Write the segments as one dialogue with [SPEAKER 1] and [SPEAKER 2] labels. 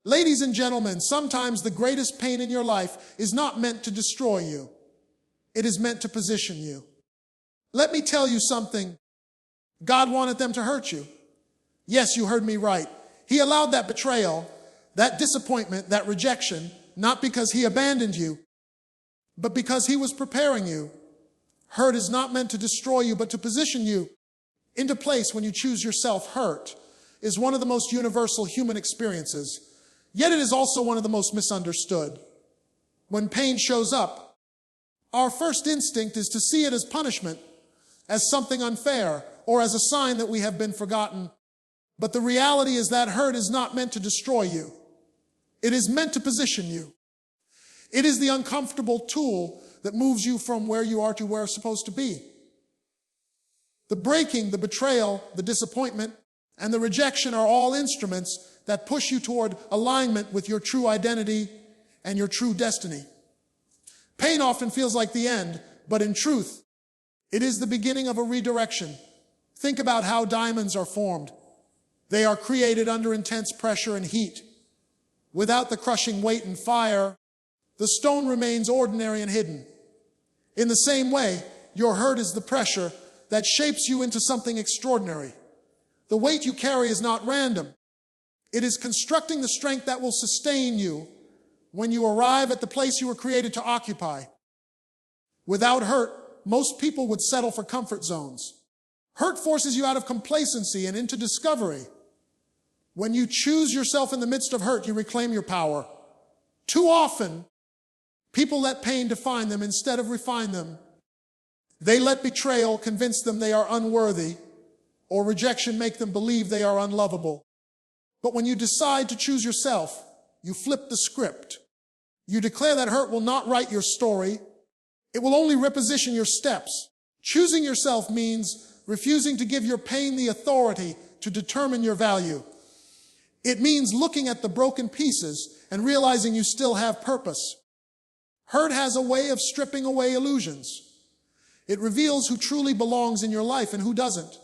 [SPEAKER 1] Ladies and gentlemen, sometimes the greatest pain in your life is not meant to destroy you. It is meant to position you. Let me tell you something. God wanted them to hurt you. Yes, you heard me right. He allowed that betrayal, that disappointment, that rejection, not because he abandoned you, but because he was preparing you. Hurt is not meant to destroy you, but to position you into place. When you choose yourself, hurt is one of the most universal human experiences. Yet it is also one of the most misunderstood. When pain shows up, our first instinct is to see it as punishment, as something unfair, or as a sign that we have been forgotten. But the reality is that hurt is not meant to destroy you. It is meant to position you. It is the uncomfortable tool that moves you from where you are to where you're supposed to be. The breaking, the betrayal, the disappointment, and the rejection are all instruments that push you toward alignment with your true identity and your true destiny. Pain often feels like the end, but in truth, it is the beginning of a redirection. Think about how diamonds are formed. They are created under intense pressure and heat. Without the crushing weight and fire, the stone remains ordinary and hidden. In the same way, your hurt is the pressure that shapes you into something extraordinary. The weight you carry is not random. It is constructing the strength that will sustain you when you arrive at the place you were created to occupy. Without hurt, most people would settle for comfort zones. Hurt forces you out of complacency and into discovery. When you choose yourself in the midst of hurt, you reclaim your power. Too often, people let pain define them instead of refine them. They let betrayal convince them they are unworthy, or rejection make them believe they are unlovable. But when you decide to choose yourself, you flip the script. You declare that hurt will not write your story. It will only reposition your steps. Choosing yourself means refusing to give your pain the authority to determine your value. It means looking at the broken pieces and realizing you still have purpose. Hurt has a way of stripping away illusions. It reveals who truly belongs in your life and who doesn't.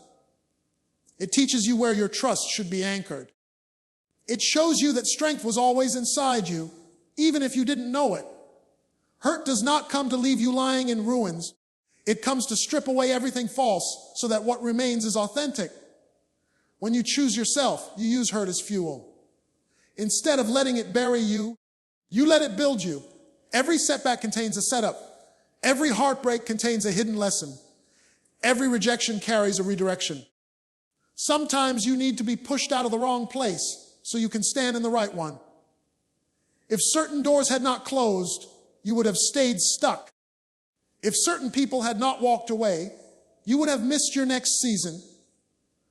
[SPEAKER 1] It teaches you where your trust should be anchored. It shows you that strength was always inside you, even if you didn't know it. Hurt does not come to leave you lying in ruins. It comes to strip away everything false so that what remains is authentic. When you choose yourself, you use hurt as fuel. Instead of letting it bury you, you let it build you. Every setback contains a setup. Every heartbreak contains a hidden lesson. Every rejection carries a redirection. Sometimes you need to be pushed out of the wrong place so you can stand in the right one. If certain doors had not closed, you would have stayed stuck. If certain people had not walked away, you would have missed your next season.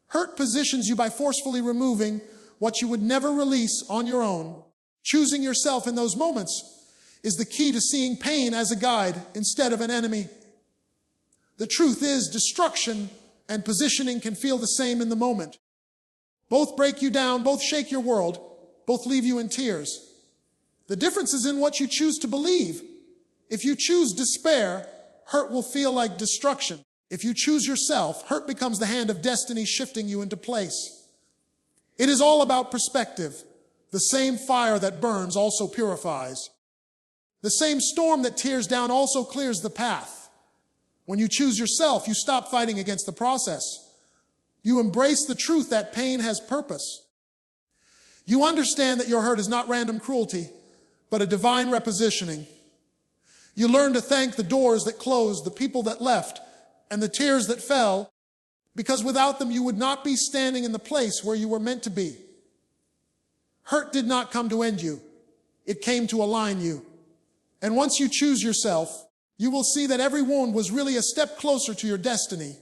[SPEAKER 1] Hurt positions you by forcefully removing what you would never release on your own. Choosing yourself in those moments is the key to seeing pain as a guide instead of an enemy. The truth is, destruction and positioning can feel the same in the moment. Both break you down, both shake your world, both leave you in tears. The difference is in what you choose to believe. If you choose despair, hurt will feel like destruction. If you choose yourself, hurt becomes the hand of destiny shifting you into place. It is all about perspective. The same fire that burns also purifies. The same storm that tears down also clears the path. When you choose yourself, you stop fighting against the process. You embrace the truth that pain has purpose. You understand that your hurt is not random cruelty, but a divine repositioning. You learn to thank the doors that closed, the people that left, and the tears that fell, because without them you would not be standing in the place where you were meant to be. Hurt did not come to end you. It came to align you. And once you choose yourself, you will see that every wound was really a step closer to your destiny.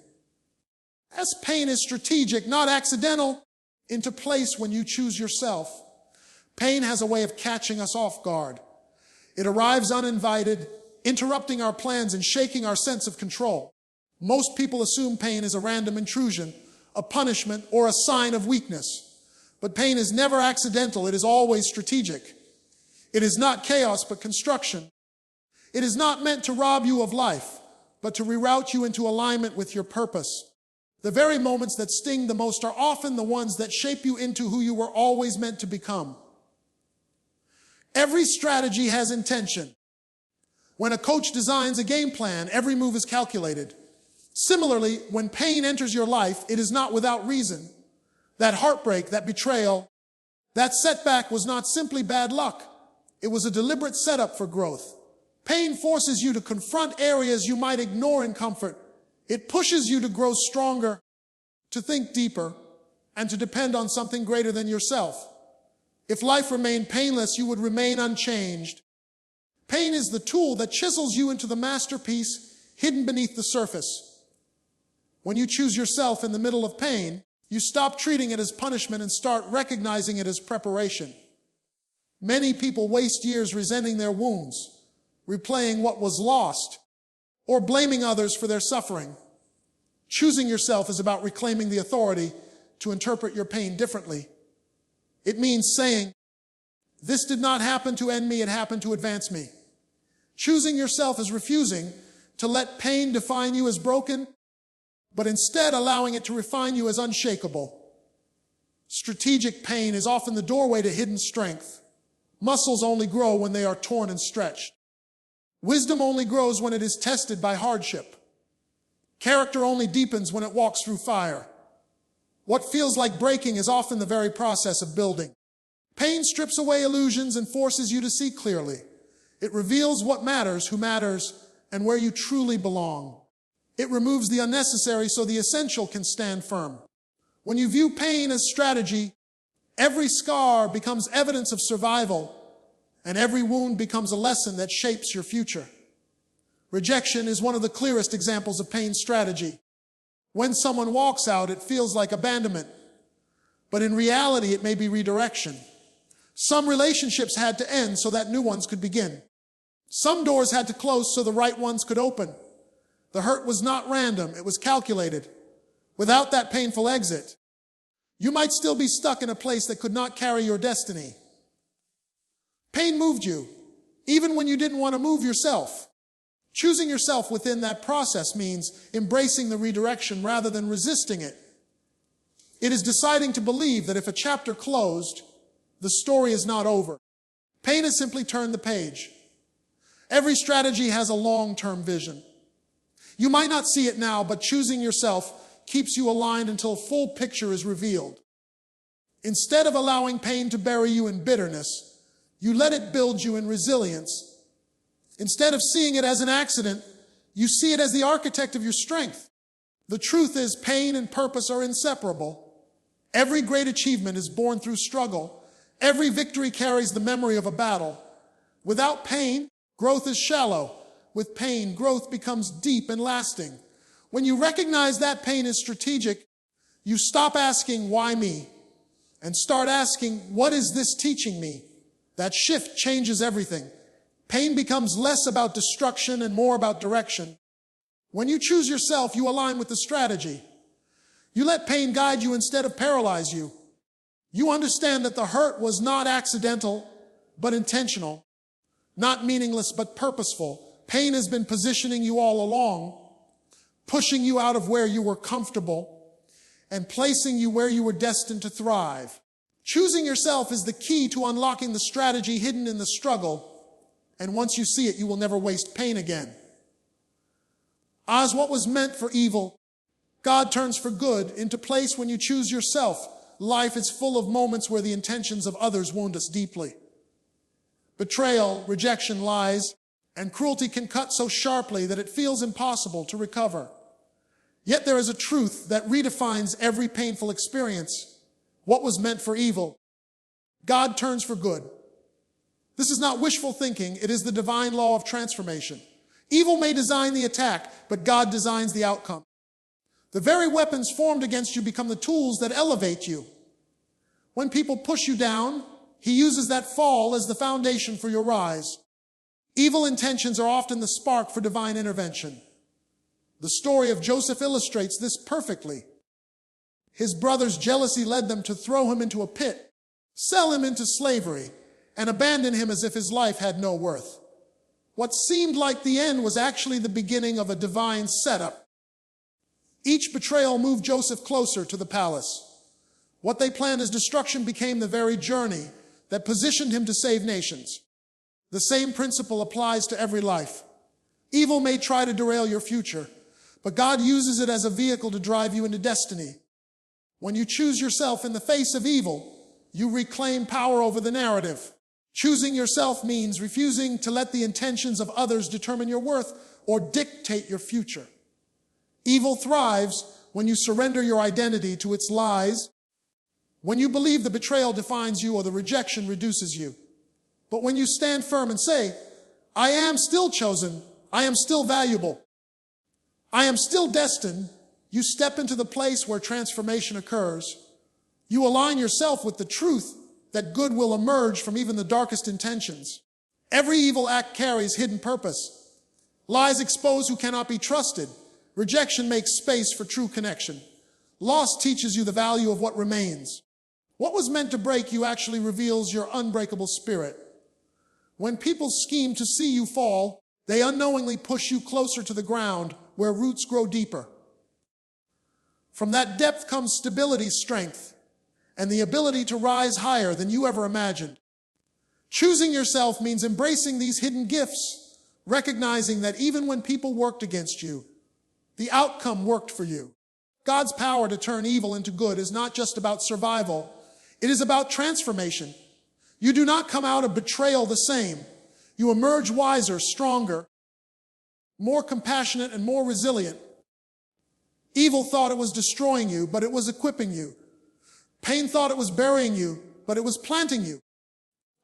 [SPEAKER 1] As pain is strategic, not accidental, into place when you choose yourself. Pain has a way of catching us off guard. It arrives uninvited, interrupting our plans and shaking our sense of control. Most people assume pain is a random intrusion, a punishment, or a sign of weakness. But pain is never accidental. It is always strategic. It is not chaos, but construction. It is not meant to rob you of life, but to reroute you into alignment with your purpose. The very moments that sting the most are often the ones that shape you into who you were always meant to become. Every strategy has intention. When a coach designs a game plan, every move is calculated. Similarly, when pain enters your life, it is not without reason. That heartbreak, that betrayal, that setback was not simply bad luck. It was a deliberate setup for growth. Pain forces you to confront areas you might ignore in comfort. It pushes you to grow stronger, to think deeper, and to depend on something greater than yourself. If life remained painless, you would remain unchanged. Pain is the tool that chisels you into the masterpiece hidden beneath the surface. When you choose yourself in the middle of pain, you stop treating it as punishment and start recognizing it as preparation. Many people waste years resenting their wounds, replaying what was lost, or blaming others for their suffering. Choosing yourself is about reclaiming the authority to interpret your pain differently. It means saying, "This did not happen to end me, it happened to advance me." Choosing yourself is refusing to let pain define you as broken, but instead allowing it to refine you as unshakable. Strategic pain is often the doorway to hidden strength. Muscles only grow when they are torn and stretched. Wisdom only grows when it is tested by hardship. Character only deepens when it walks through fire. What feels like breaking is often the very process of building. Pain strips away illusions and forces you to see clearly. It reveals what matters, who matters, and where you truly belong. It removes the unnecessary so the essential can stand firm. When you view pain as strategy, every scar becomes evidence of survival, and every wound becomes a lesson that shapes your future. Rejection is one of the clearest examples of pain strategy. When someone walks out, it feels like abandonment, but in reality, it may be redirection. Some relationships had to end so that new ones could begin. Some doors had to close so the right ones could open. The hurt was not random, it was calculated. Without that painful exit, you might still be stuck in a place that could not carry your destiny. Pain moved you, even when you didn't want to move yourself. Choosing yourself within that process means embracing the redirection rather than resisting it. It is deciding to believe that if a chapter closed, the story is not over. Pain has simply turned the page. Every strategy has a long-term vision. You might not see it now, but choosing yourself keeps you aligned until a full picture is revealed. Instead of allowing pain to bury you in bitterness, you let it build you in resilience. Instead of seeing it as an accident, you see it as the architect of your strength. The truth is, pain and purpose are inseparable. Every great achievement is born through struggle. Every victory carries the memory of a battle. Without pain, growth is shallow. With pain, growth becomes deep and lasting. When you recognize that pain is strategic, you stop asking, "Why me?" and start asking, "What is this teaching me?" That shift changes everything. Pain becomes less about destruction and more about direction. When you choose yourself, you align with the strategy. You let pain guide you instead of paralyze you. You understand that the hurt was not accidental, but intentional, not meaningless, but purposeful. Pain has been positioning you all along, pushing you out of where you were comfortable and placing you where you were destined to thrive. Choosing yourself is the key to unlocking the strategy hidden in the struggle. And once you see it, you will never waste pain again. As what was meant for evil, God turns for good into place when you choose yourself. Life is full of moments where the intentions of others wound us deeply. Betrayal, rejection, lies, and cruelty can cut so sharply that it feels impossible to recover. Yet there is a truth that redefines every painful experience. What was meant for evil, God turns for good. This is not wishful thinking, it is the divine law of transformation. Evil may design the attack, but God designs the outcome. The very weapons formed against you become the tools that elevate you. When people push you down, He uses that fall as the foundation for your rise. Evil intentions are often the spark for divine intervention. The story of Joseph illustrates this perfectly. His brothers' jealousy led them to throw him into a pit, sell him into slavery, and abandon him as if his life had no worth. What seemed like the end was actually the beginning of a divine setup. Each betrayal moved Joseph closer to the palace. What they planned as destruction became the very journey that positioned him to save nations. The same principle applies to every life. Evil may try to derail your future, but God uses it as a vehicle to drive you into destiny. When you choose yourself in the face of evil, you reclaim power over the narrative. Choosing yourself means refusing to let the intentions of others determine your worth or dictate your future. Evil thrives when you surrender your identity to its lies, when you believe the betrayal defines you or the rejection reduces you. But when you stand firm and say, I am still chosen, I am still valuable, I am still destined, you step into the place where transformation occurs. You align yourself with the truth that good will emerge from even the darkest intentions. Every evil act carries hidden purpose. Lies expose who cannot be trusted. Rejection makes space for true connection. Loss teaches you the value of what remains. What was meant to break you actually reveals your unbreakable spirit. When people scheme to see you fall, they unknowingly push you closer to the ground where roots grow deeper. From that depth comes stability, strength, and the ability to rise higher than you ever imagined. Choosing yourself means embracing these hidden gifts, recognizing that even when people worked against you, the outcome worked for you. God's power to turn evil into good is not just about survival, it is about transformation. You do not come out of betrayal the same. You emerge wiser, stronger, more compassionate, and more resilient. Evil thought it was destroying you, but it was equipping you. Pain thought it was burying you, but it was planting you.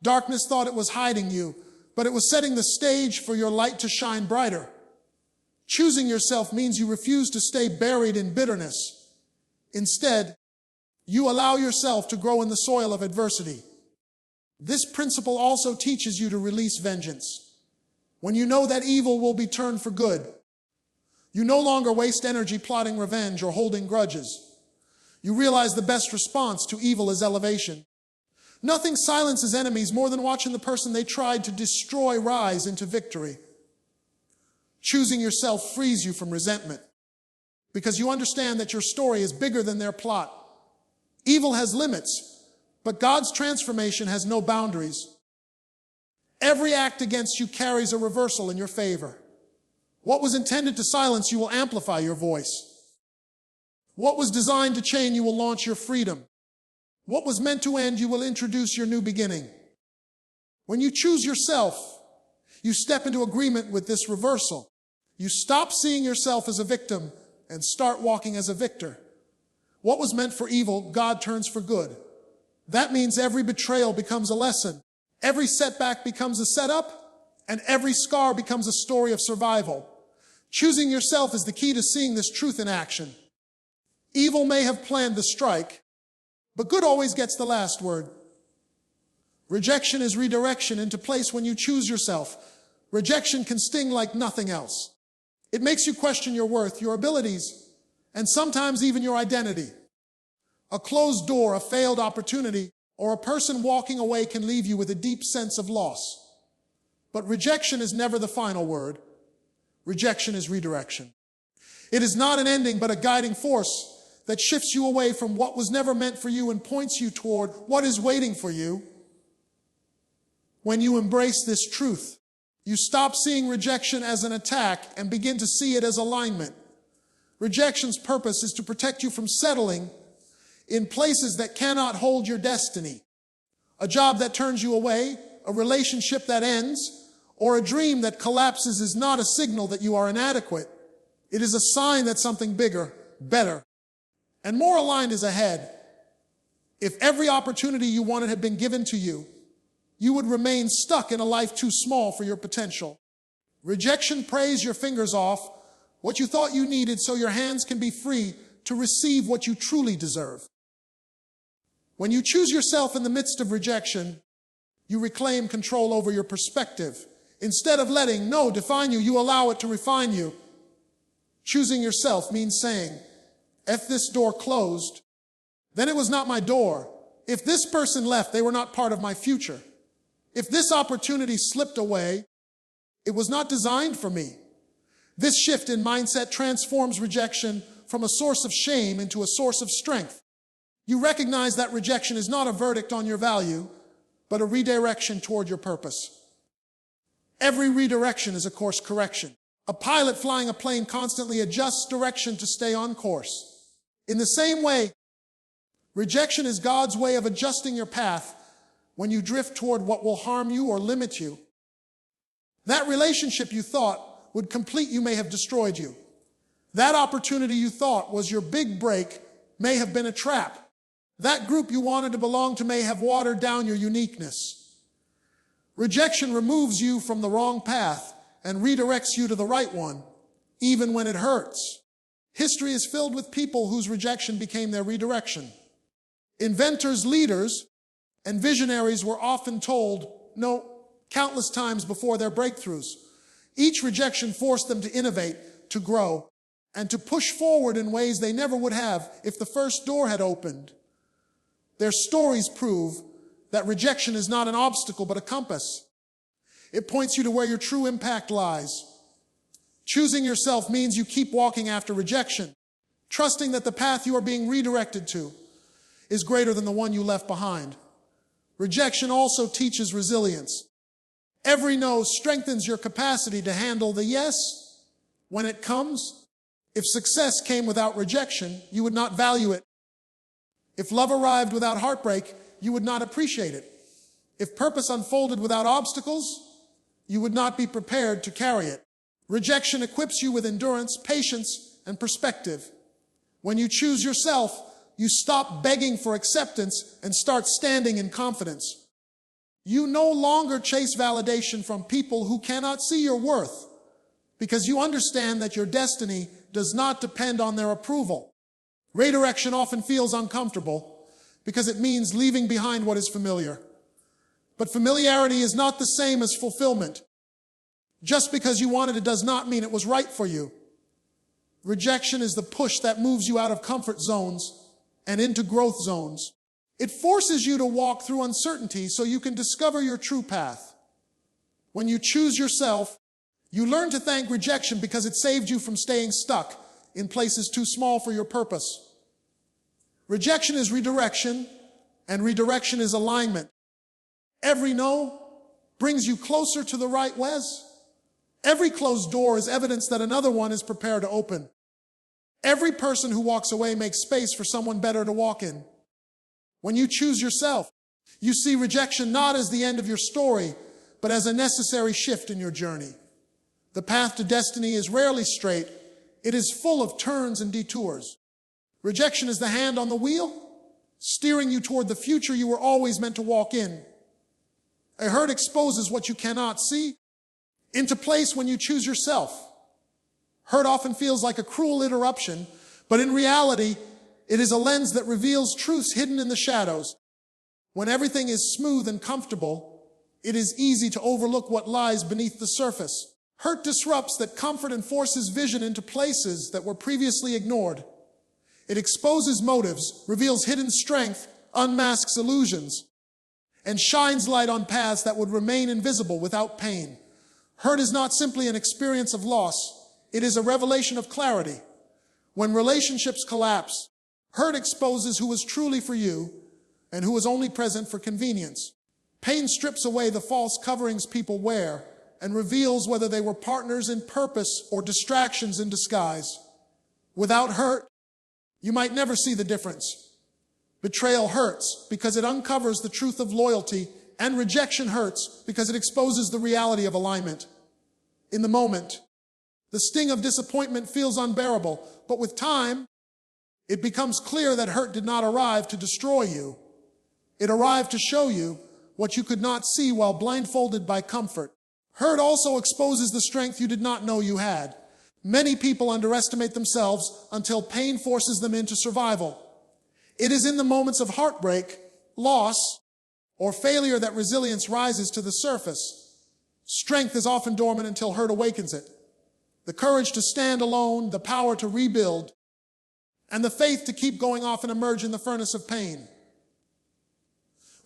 [SPEAKER 1] Darkness thought it was hiding you, but it was setting the stage for your light to shine brighter. Choosing yourself means you refuse to stay buried in bitterness. Instead, you allow yourself to grow in the soil of adversity. This principle also teaches you to release vengeance. When you know that evil will be turned for good, you no longer waste energy plotting revenge or holding grudges. You realize the best response to evil is elevation. Nothing silences enemies more than watching the person they tried to destroy rise into victory. Choosing yourself frees you from resentment because you understand that your story is bigger than their plot. Evil has limits, but God's transformation has no boundaries. Every act against you carries a reversal in your favor. What was intended to silence you will amplify your voice. What was designed to chain you will launch your freedom. What was meant to end you will introduce your new beginning. When you choose yourself, you step into agreement with this reversal. You stop seeing yourself as a victim and start walking as a victor. What was meant for evil, God turns for good. That means every betrayal becomes a lesson. Every setback becomes a setup, and every scar becomes a story of survival. Choosing yourself is the key to seeing this truth in action. Evil may have planned the strike, but good always gets the last word. Rejection is redirection into place when you choose yourself. Rejection can sting like nothing else. It makes you question your worth, your abilities, and sometimes even your identity. A closed door, a failed opportunity, or a person walking away can leave you with a deep sense of loss. But rejection is never the final word. Rejection is redirection. It is not an ending, but a guiding force that shifts you away from what was never meant for you and points you toward what is waiting for you. When you embrace this truth, you stop seeing rejection as an attack and begin to see it as alignment. Rejection's purpose is to protect you from settling in places that cannot hold your destiny. A job that turns you away, a relationship that ends, or a dream that collapses is not a signal that you are inadequate. It is a sign that something bigger, better, and more aligned is ahead. If every opportunity you wanted had been given to you, you would remain stuck in a life too small for your potential. Rejection prays your fingers off what you thought you needed so your hands can be free to receive what you truly deserve. When you choose yourself in the midst of rejection, you reclaim control over your perspective. Instead of letting no define you, you allow it to refine you. Choosing yourself means saying, if this door closed, then it was not my door. If this person left, they were not part of my future. If this opportunity slipped away, it was not designed for me. This shift in mindset transforms rejection from a source of shame into a source of strength. You recognize that rejection is not a verdict on your value, but a redirection toward your purpose. Every redirection is a course correction. A pilot flying a plane constantly adjusts direction to stay on course. In the same way, rejection is God's way of adjusting your path when you drift toward what will harm you or limit you. That relationship you thought would complete you may have destroyed you. That opportunity you thought was your big break may have been a trap. That group you wanted to belong to may have watered down your uniqueness. Rejection removes you from the wrong path and redirects you to the right one, even when it hurts. History is filled with people whose rejection became their redirection. Inventors, leaders, and visionaries were often told no countless times before their breakthroughs. Each rejection forced them to innovate, to grow, and to push forward in ways they never would have if the first door had opened. Their stories prove that rejection is not an obstacle but a compass. It points you to where your true impact lies. Choosing yourself means you keep walking after rejection, trusting that the path you are being redirected to is greater than the one you left behind. Rejection also teaches resilience. Every no strengthens your capacity to handle the yes when it comes. If success came without rejection, you would not value it. If love arrived without heartbreak, you would not appreciate it. If purpose unfolded without obstacles, you would not be prepared to carry it. Rejection equips you with endurance, patience, and perspective. When you choose yourself, you stop begging for acceptance and start standing in confidence. You no longer chase validation from people who cannot see your worth because you understand that your destiny does not depend on their approval. Redirection often feels uncomfortable because it means leaving behind what is familiar. But familiarity is not the same as fulfillment. Just because you wanted it does not mean it was right for you. Rejection is the push that moves you out of comfort zones and into growth zones. It forces you to walk through uncertainty so you can discover your true path. When you choose yourself, you learn to thank rejection because it saved you from staying stuck in places too small for your purpose. Rejection is redirection, and redirection is alignment. Every no brings you closer to the right Wes. Every closed door is evidence that another one is prepared to open. Every person who walks away makes space for someone better to walk in. When you choose yourself, you see rejection not as the end of your story, but as a necessary shift in your journey. The path to destiny is rarely straight. It is full of turns and detours. Rejection is the hand on the wheel, steering you toward the future you were always meant to walk in. A hurt exposes what you cannot see into place when you choose yourself. Hurt often feels like a cruel interruption, but in reality, it is a lens that reveals truths hidden in the shadows. When everything is smooth and comfortable, it is easy to overlook what lies beneath the surface. Hurt disrupts that comfort and forces vision into places that were previously ignored. It exposes motives, reveals hidden strength, unmasks illusions, and shines light on paths that would remain invisible without pain. Hurt is not simply an experience of loss. It is a revelation of clarity. When relationships collapse, hurt exposes who was truly for you and who was only present for convenience. Pain strips away the false coverings people wear and reveals whether they were partners in purpose or distractions in disguise. Without hurt, you might never see the difference. Betrayal hurts because it uncovers the truth of loyalty, and rejection hurts because it exposes the reality of alignment. In the moment, the sting of disappointment feels unbearable, but with time, it becomes clear that hurt did not arrive to destroy you. It arrived to show you what you could not see while blindfolded by comfort. Hurt also exposes the strength you did not know you had. Many people underestimate themselves until pain forces them into survival. It is in the moments of heartbreak, loss, or failure that resilience rises to the surface. Strength is often dormant until hurt awakens it. The courage to stand alone, the power to rebuild, and the faith to keep going often emerge in the furnace of pain.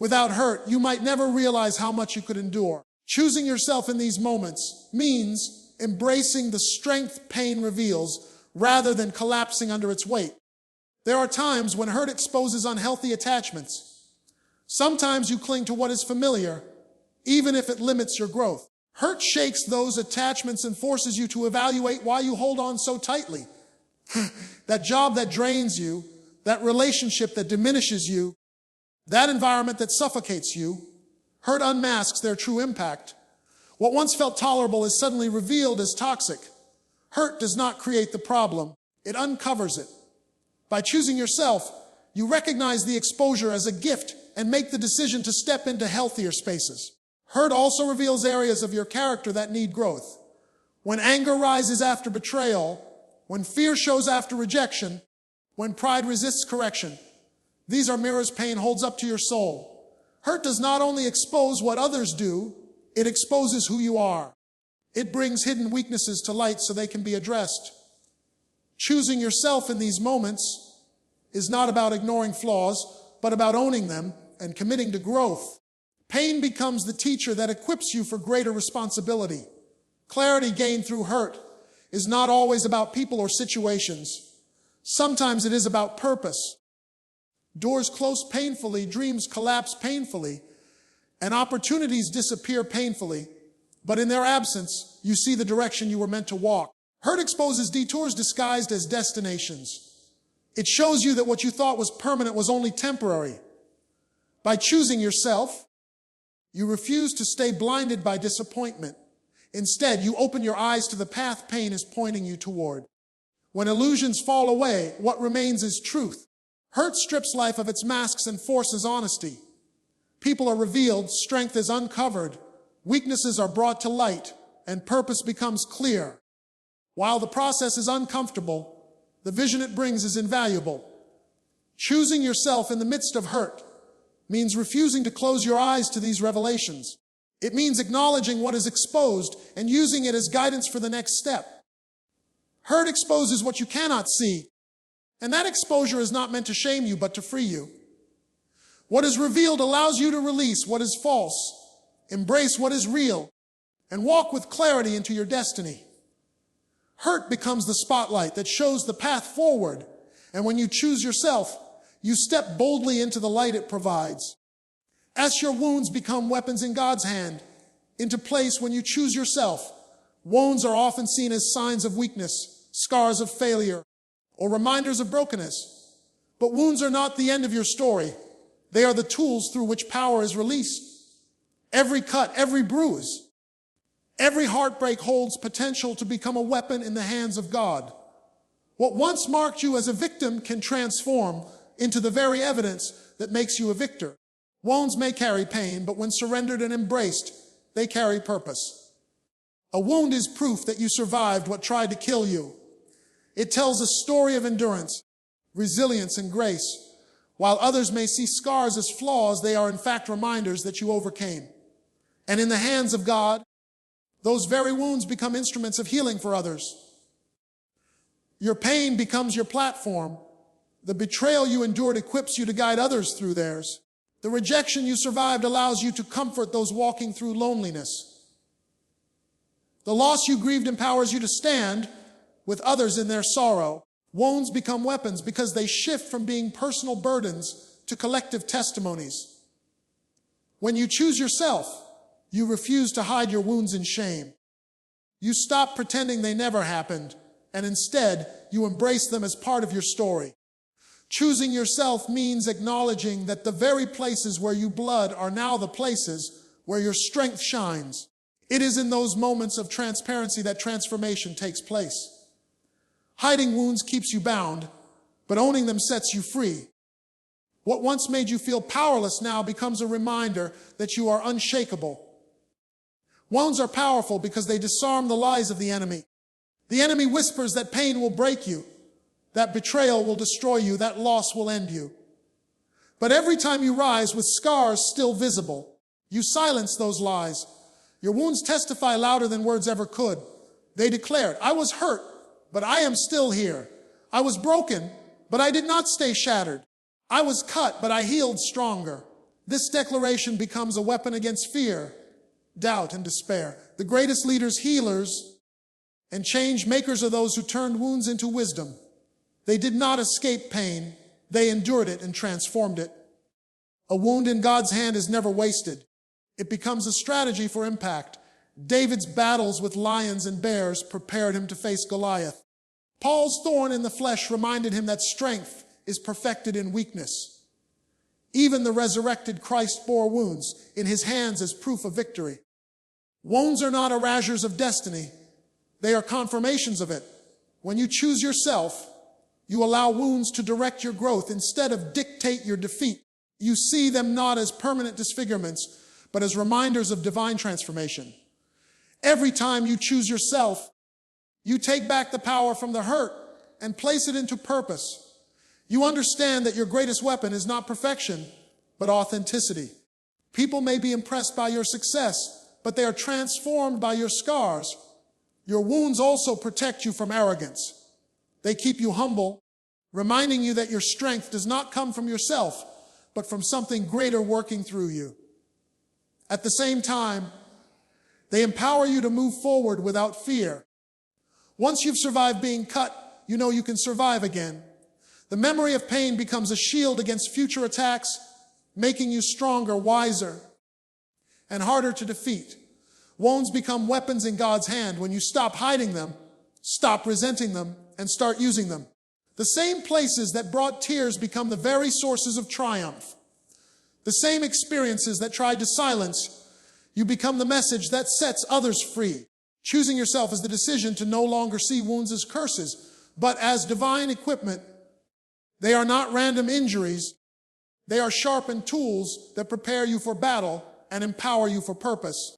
[SPEAKER 1] Without hurt, you might never realize how much you could endure. Choosing yourself in these moments means embracing the strength pain reveals rather than collapsing under its weight. There are times when hurt exposes unhealthy attachments. Sometimes you cling to what is familiar, even if it limits your growth. Hurt shakes those attachments and forces you to evaluate why you hold on so tightly. That job that drains you, that relationship that diminishes you, that environment that suffocates you. Hurt unmasks their true impact. What once felt tolerable is suddenly revealed as toxic. Hurt does not create the problem, it uncovers it. By choosing yourself, you recognize the exposure as a gift and make the decision to step into healthier spaces. Hurt also reveals areas of your character that need growth. When anger rises after betrayal, when fear shows after rejection, when pride resists correction, these are mirrors pain holds up to your soul. Hurt does not only expose what others do, it exposes who you are. It brings hidden weaknesses to light so they can be addressed. Choosing yourself in these moments is not about ignoring flaws, but about owning them and committing to growth. Pain becomes the teacher that equips you for greater responsibility. Clarity gained through hurt is not always about people or situations. Sometimes it is about purpose. Doors close painfully, dreams collapse painfully, and opportunities disappear painfully. But in their absence, you see the direction you were meant to walk. Hurt exposes detours disguised as destinations. It shows you that what you thought was permanent was only temporary. By choosing yourself, you refuse to stay blinded by disappointment. Instead, you open your eyes to the path pain is pointing you toward. When illusions fall away, what remains is truth. Hurt strips life of its masks and forces honesty. People are revealed, strength is uncovered, weaknesses are brought to light, and purpose becomes clear. While the process is uncomfortable, the vision it brings is invaluable. Choosing yourself in the midst of hurt means refusing to close your eyes to these revelations. It means acknowledging what is exposed and using it as guidance for the next step. Hurt exposes what you cannot see, and that exposure is not meant to shame you, but to free you. What is revealed allows you to release what is false, embrace what is real, and walk with clarity into your destiny. Hurt becomes the spotlight that shows the path forward, and when you choose yourself, you step boldly into the light it provides. As your wounds become weapons in God's hand, into place when you choose yourself, wounds are often seen as signs of weakness, scars of failure, or reminders of brokenness. But wounds are not the end of your story. They are the tools through which power is released. Every cut, every bruise, every heartbreak holds potential to become a weapon in the hands of God. What once marked you as a victim can transform into the very evidence that makes you a victor. Wounds may carry pain, but when surrendered and embraced, they carry purpose. A wound is proof that you survived what tried to kill you. It tells a story of endurance, resilience, and grace. While others may see scars as flaws, they are in fact reminders that you overcame. And in the hands of God, those very wounds become instruments of healing for others. Your pain becomes your platform. The betrayal you endured equips you to guide others through theirs. The rejection you survived allows you to comfort those walking through loneliness. The loss you grieved empowers you to stand with others in their sorrow. Wounds become weapons because they shift from being personal burdens to collective testimonies. When you choose yourself, you refuse to hide your wounds in shame. You stop pretending they never happened, and instead, you embrace them as part of your story. Choosing yourself means acknowledging that the very places where you bled are now the places where your strength shines. It is in those moments of transparency that transformation takes place. Hiding wounds keeps you bound, but owning them sets you free. What once made you feel powerless now becomes a reminder that you are unshakable. Wounds are powerful because they disarm the lies of the enemy. The enemy whispers that pain will break you, that betrayal will destroy you, that loss will end you. But every time you rise with scars still visible, you silence those lies. Your wounds testify louder than words ever could. They declared, I was hurt, but I am still here. I was broken, but I did not stay shattered. I was cut, but I healed stronger. This declaration becomes a weapon against fear, doubt, and despair. The greatest leaders, healers, and change makers are those who turned wounds into wisdom. They did not escape pain. They endured it and transformed it. A wound in God's hand is never wasted. It becomes a strategy for impact. David's battles with lions and bears prepared him to face Goliath. Paul's thorn in the flesh reminded him that strength is perfected in weakness. Even the resurrected Christ bore wounds in his hands as proof of victory. Wounds are not erasures of destiny. They are confirmations of it. When you choose yourself, you allow wounds to direct your growth instead of dictate your defeat. You see them not as permanent disfigurements, but as reminders of divine transformation. Every time you choose yourself, you take back the power from the hurt and place it into purpose. You understand that your greatest weapon is not perfection, but authenticity. People may be impressed by your success, but they are transformed by your scars. Your wounds also protect you from arrogance. They keep you humble, reminding you that your strength does not come from yourself, but from something greater working through you. At the same time, they empower you to move forward without fear. Once you've survived being cut, you know you can survive again. The memory of pain becomes a shield against future attacks, making you stronger, wiser, and harder to defeat. Wounds become weapons in God's hand when you stop hiding them, stop resenting them, and start using them. The same places that brought tears become the very sources of triumph. The same experiences that tried to silence you become the message that sets others free. Choosing yourself is the decision to no longer see wounds as curses, but as divine equipment. They are not random injuries. They are sharpened tools that prepare you for battle and empower you for purpose.